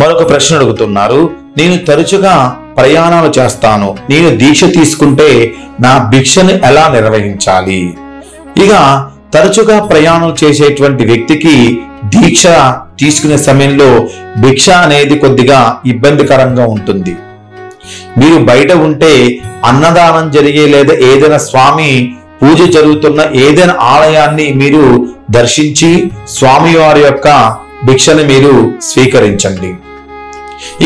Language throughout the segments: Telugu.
మరొక ప్రశ్న అడుగుతున్నారు, నేను తరచుగా ప్రయాణాలు చేస్తాను, నేను దీక్ష తీసుకుంటే నా భిక్షను ఎలా నిర్వహించాలి? ఇక తరచుగా ప్రయాణం చేసేటువంటి వ్యక్తికి దీక్ష తీసుకునే సమయంలో భిక్ష అనేది కొద్దిగా ఇబ్బందికరంగా ఉంటుంది. మీరు బయట ఉంటే అన్నదానం జరిగే లేదా ఏదైనా స్వామి పూజ జరుగుతున్న ఏదైనా ఆలయాన్ని మీరు దర్శించి స్వామివారి యొక్క భిక్షను మీరు స్వీకరించండి.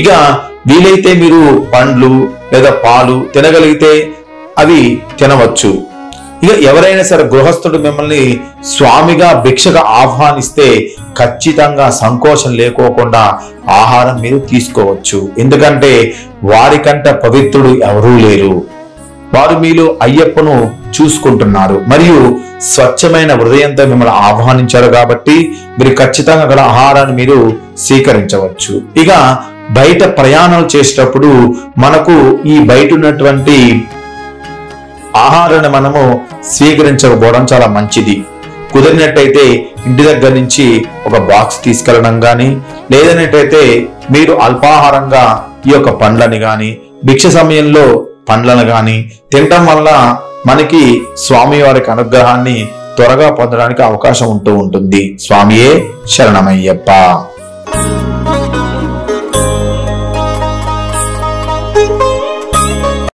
ఇక వీలైతే మీరు పండ్లు లేదా పాలు తినగలిగితే అవి తినవచ్చు. ఇక ఎవరైనా సరే గృహస్థుడు మిమ్మల్ని స్వామిగా భిక్షగా ఆహ్వానిస్తే ఖచ్చితంగా సంకోచం లేకోకుండా ఆహారం మీరు తీసుకోవచ్చు. ఎందుకంటే వారికంటే పవిత్రుడు ఎవరూ లేరు. వారు మీలో అయ్యప్పను చూసుకుంటున్నారు మరియు స్వచ్ఛమైన హృదయంతో మిమ్మల్ని ఆహ్వానించారు కాబట్టి మీరు ఖచ్చితంగా అక్కడ ఆహారాన్ని మీరు స్వీకరించవచ్చు. ఇక బయట ప్రయాణాలు చేసేటప్పుడు మనకు ఈ బయట ఉన్నటువంటి ఆహారాన్ని మనము స్వీకరించకపోవడం చాలా మంచిది. కుదిరినట్టయితే ఇంటి దగ్గర నుంచి ఒక బాక్స్ తీసుకెళ్ళడం కానీ, లేదన్నట్టయితే మీరు అల్పాహారంగా ఈ యొక్క పండ్లని కానీ భిక్ష సమయంలో పండ్లను కానీ తినటం వల్ల మనకి స్వామివారికి అనుగ్రహాన్ని త్వరగా పొందడానికి అవకాశం ఉంటూ ఉంటుంది. స్వామియే శరణమయ్యప్ప.